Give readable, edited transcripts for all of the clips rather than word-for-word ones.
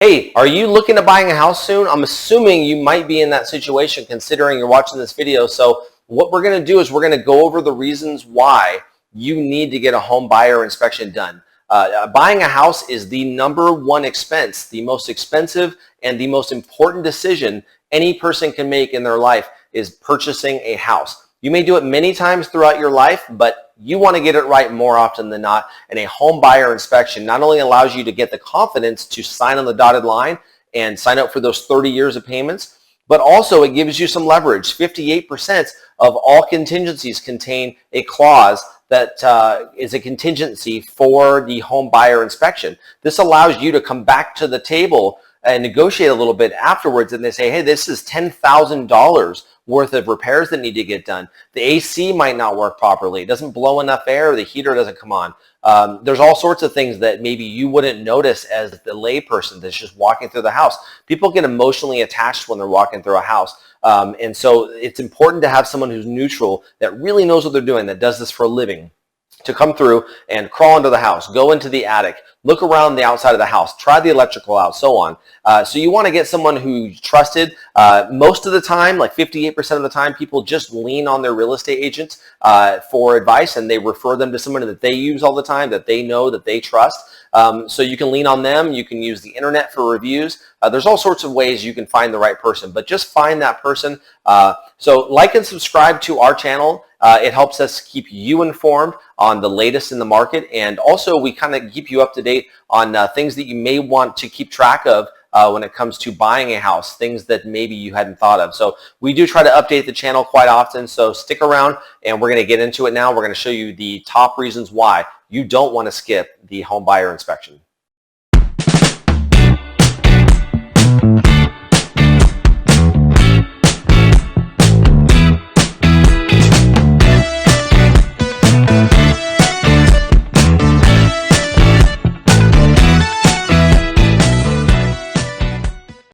Hey, are you looking at buying a house soon? I'm assuming you might be in that situation considering you're watching this video. So what we're going to do is we're going to go over the reasons why you need to get a home buyer inspection done. Buying a house is the #1 expense, the most expensive and the most important decision any person can make in their life is purchasing a house. You may do it many times throughout your life, but you want to get it right more often than not. And a home buyer inspection not only allows you to get the confidence to sign on the dotted line and sign up for those 30 years of payments, but also it gives you some leverage. 58% of all contingencies contain a clause that is a contingency for the home buyer inspection. This allows you to come back to the table and negotiate a little bit afterwards, and they say, hey, this is $10,000 worth of repairs that need to get done. The AC might not work properly. It doesn't blow enough air. The heater doesn't come on. There's all sorts of things that maybe you wouldn't notice as the layperson that's just walking through the house. People get emotionally attached when they're walking through a house. And so it's important to have someone who's neutral, that really knows what they're doing, that does this for a living, to come through and crawl into the house, go into the attic, look around the outside of the house, try the electrical out, so on. So you want to get someone who's trusted. Most of the time, like 58% of the time, people just lean on their real estate agents for advice, and they refer them to someone that they use all the time, that they know, that they trust. So you can lean on them. You can use the internet for reviews. There's all sorts of ways you can find the right person, but just find that person. So like and subscribe to our channel. It helps us keep you informed on the latest in the market, and also we kind of keep you up to date on things that you may want to keep track of when it comes to buying a house, things that maybe you hadn't thought of. So we do try to update the channel quite often, so stick around and we're going to get into it now. We're going to show you the top reasons why you don't want to skip the home buyer inspection.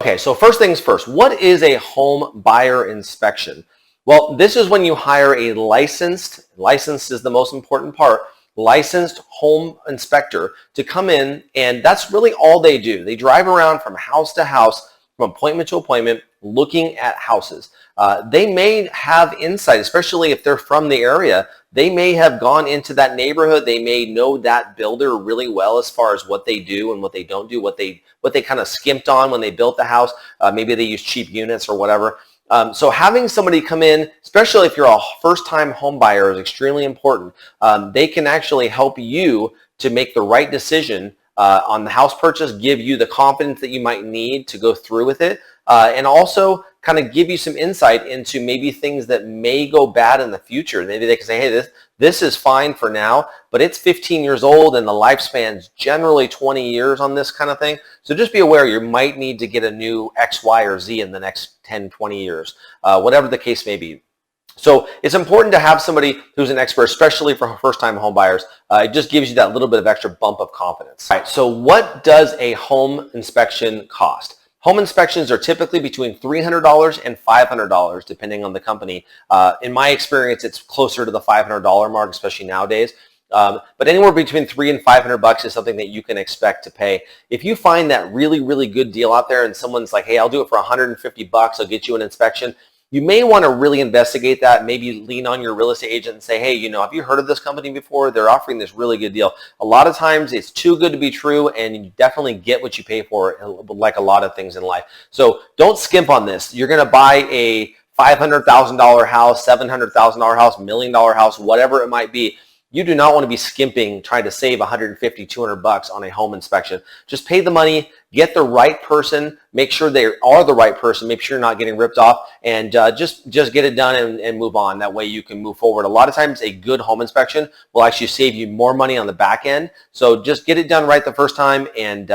Okay, so first things first, what is a home buyer inspection? Well, this is when you hire a licensed is the most important part, licensed home inspector to come in, and that's really all they do. They drive around from house to house, from appointment to appointment, looking at houses. They may have insight, especially if they're from the area. They may have gone into that neighborhood. They may know that builder really well as far as what they do and what they don't do, what they kind of skimped on when they built the house. Maybe they use cheap units or whatever. So having somebody come in, especially if you're a first-time home buyer, is extremely important. They can actually help you to make the right decision on the house purchase, give you the confidence that you might need to go through with it, and also kind of give you some insight into maybe things that may go bad in the future. Maybe they can say, hey, this is fine for now, but it's 15 years old and the lifespan's generally 20 years on this kind of thing. So just be aware you might need to get a new X, Y, or Z in the next 10, 20 years, whatever the case may be. So it's important to have somebody who's an expert, especially for first-time home buyers. It just gives you that little bit of extra bump of confidence. All right, so what does a home inspection cost? Home inspections are typically between $300 and $500, depending on the company. In my experience, it's closer to the $500 mark, especially nowadays. But anywhere between $300 and $500 is something that you can expect to pay. If you find that really, really good deal out there and someone's like, hey, I'll do it for $150, I'll get you an inspection, you may want to really investigate that, maybe lean on your real estate agent and say, hey, you know, have you heard of this company before? They're offering this really good deal. A lot of times it's too good to be true, and you definitely get what you pay for, like a lot of things in life. So don't skimp on this. You're going to buy a $500,000 house, $700,000 house, $1 million house, whatever it might be. You do not want to be skimping, trying to save $150, $200 on a home inspection. Just pay the money, get the right person, make sure they are the right person, make sure you're not getting ripped off, and just get it done and move on. That way you can move forward. A lot of times a good home inspection will actually save you more money on the back end. So just get it done right the first time, and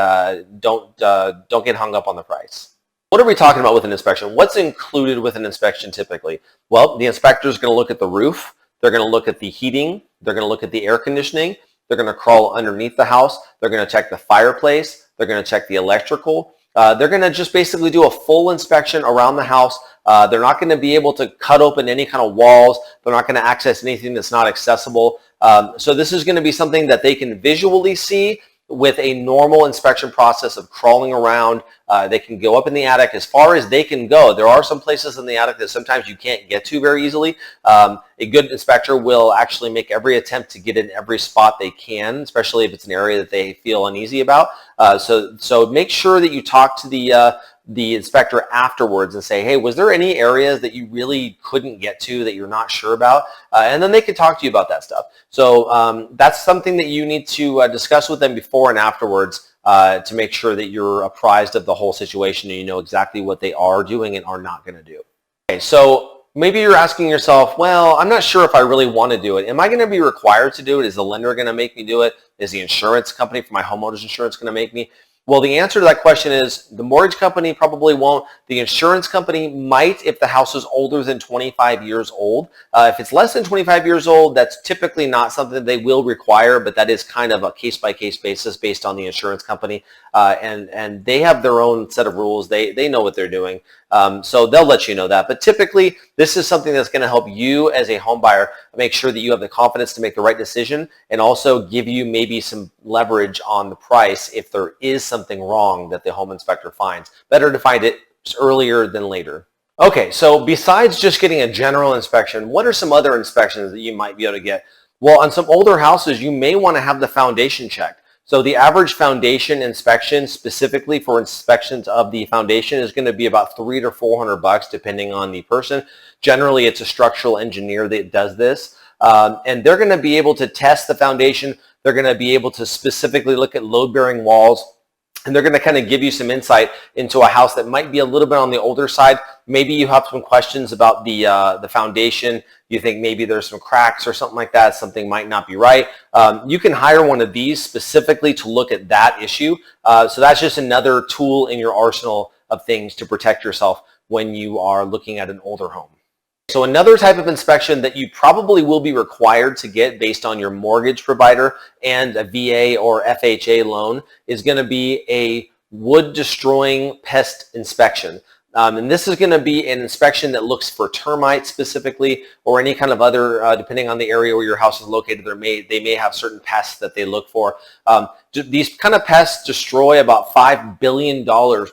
don't get hung up on the price. What are we talking about with an inspection? What's included with an inspection typically? Well, the inspector is going to look at the roof. They're going to look at the heating. They're going to look at the air conditioning. They're going to crawl underneath the house. They're going to check the fireplace. They're going to check the electrical. They're going to just basically do a full inspection around the house. They're not going to be able to cut open any kind of walls. They're not going to access anything that's not accessible. So this is going to be something that they can visually see, with a normal inspection process of crawling around. They can go up in the attic as far as they can go. There are some places in the attic that sometimes you can't get to very easily. A good inspector will actually make every attempt to get in every spot they can, especially if it's an area that they feel uneasy about. So make sure that you talk to the inspector afterwards and say, hey, was there any areas that you really couldn't get to that you're not sure about? And then they can talk to you about that stuff. So that's something that you need to discuss with them before and afterwards to make sure that you're apprised of the whole situation and you know exactly what they are doing and are not going to do. Okay, so maybe you're asking yourself, well, I'm not sure if I really want to do it. Am I going to be required to do it? Is the lender going to make me do it? Is the insurance company for my homeowner's insurance going to make me? Well, the answer to that question is the mortgage company probably won't. The insurance company might if the house is older than 25 years old. If it's less than 25 years old, that's typically not something they will require, but that is kind of a case-by-case basis based on the insurance company. And they have their own set of rules. They know what they're doing. So they'll let you know that. But typically, this is something that's going to help you as a home buyer make sure that you have the confidence to make the right decision and also give you maybe some leverage on the price if there is something wrong that the home inspector finds. Better to find it earlier than later. Okay, so besides just getting a general inspection, what are some other inspections that you might be able to get? Well, on some older houses, you may want to have the foundation checked. So the average foundation inspection specifically for inspections of the foundation is going to be about $300 to $400 depending on the person. Generally, it's a structural engineer that does this. And they're going to be able to test the foundation. They're going to be able to specifically look at load-bearing walls. And they're going to kind of give you some insight into a house that might be a little bit on the older side. Maybe you have some questions about the foundation. You think maybe there's some cracks or something like that. Something might not be right. You can hire one of these specifically to look at that issue. So that's just another tool in your arsenal of things to protect yourself when you are looking at an older home. So another type of inspection that you probably will be required to get based on your mortgage provider and a VA or FHA loan is going to be a wood destroying pest inspection. And this is going to be an inspection that looks for termites specifically or any kind of other, depending on the area where your house is located, they may have certain pests that they look for. These kind of pests destroy about $5 billion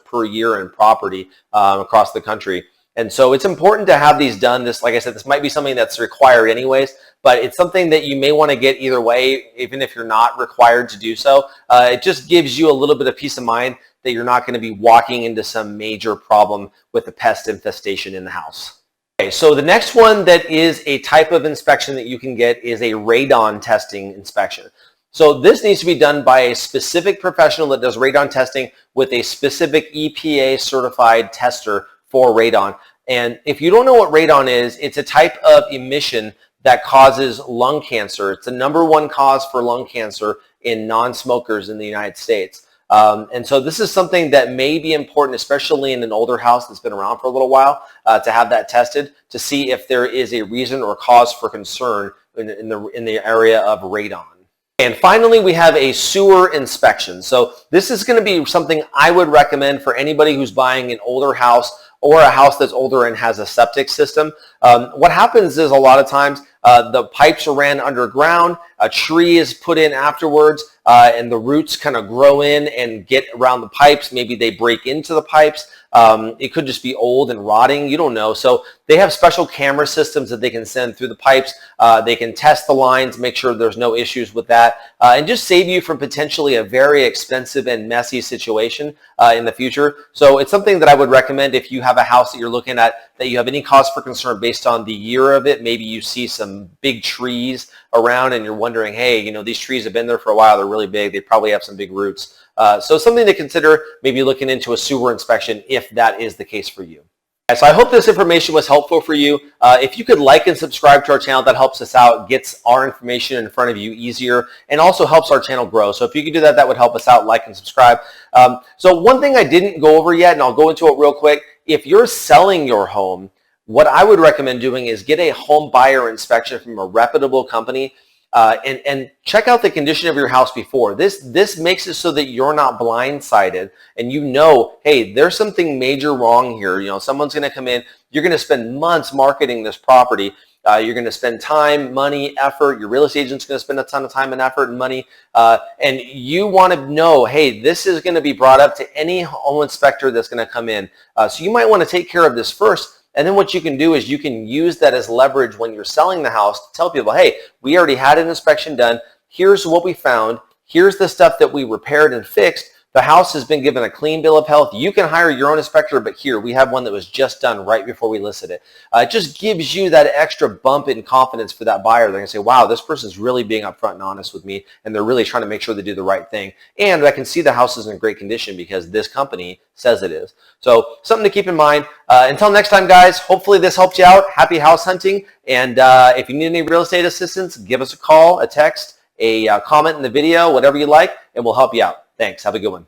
per year in property across the country. And so it's important to have these done. This, like I said, this might be something that's required anyways, but it's something that you may want to get either way, even if you're not required to do so. It just gives you a little bit of peace of mind that you're not going to be walking into some major problem with the pest infestation in the house. Okay, so the next one that is a type of inspection that you can get is a radon testing inspection. So this needs to be done by a specific professional that does radon testing with a specific EPA certified tester for radon. And if you don't know what radon is, it's a type of emission that causes lung cancer. It's the #1 cause for lung cancer in non-smokers in the United States. And so this is something that may be important, especially in an older house that's been around for a little while, to have that tested to see if there is a reason or cause for concern in the area of radon. And finally, we have a sewer inspection. So this is going to be something I would recommend for anybody who's buying an older house or a house that's older and has a septic system. What happens is a lot of times the pipes are ran underground, a tree is put in afterwards, and the roots kind of grow in and get around the pipes. Maybe they break into the pipes. It could just be old and rotting. You don't know. So they have special camera systems that they can send through the pipes. They can test the lines, make sure there's no issues with that, and just save you from potentially a very expensive and messy situation in the future. So it's something that I would recommend if you have a house that you're looking at that you have any cause for concern based on the year of it. Maybe you see some big trees around and you're wondering, hey, you know, these trees have been there for a while. They're really big. They probably have some big roots. So something to consider, maybe looking into a sewer inspection if that is the case for you. So I hope this information was helpful for you. If you could like and subscribe to our channel, that helps us out, gets our information in front of you easier, and also helps our channel grow. So if you could do that, that would help us out, like and subscribe. So one thing I didn't go over yet, and I'll go into it real quick, if you're selling your home, what I would recommend doing is get a home buyer inspection from a reputable company. And check out the condition of your house before. This makes it so that you're not blindsided and you know, hey, there's something major wrong here. You know, someone's going to come in. You're going to spend months marketing this property. You're going to spend time, money, effort. Your real estate agent's going to spend a ton of time and effort and money. And you want to know, hey, this is going to be brought up to any home inspector that's going to come in. So you might want to take care of this first. And then what you can do is you can use that as leverage when you're selling the house to tell people, hey, we already had an inspection done. Here's what we found. Here's the stuff that we repaired and fixed. The house has been given a clean bill of health. You can hire your own inspector, but here we have one that was just done right before we listed it. It just gives you that extra bump in confidence for that buyer. They're going to say, wow, this person's really being upfront and honest with me, and they're really trying to make sure they do the right thing. And I can see the house is in great condition because this company says it is. So something to keep in mind. Until next time, guys, hopefully this helped you out. Happy house hunting. And if you need any real estate assistance, give us a call, a text, a comment in the video, whatever you like, and we'll help you out. Thanks. Have a good one.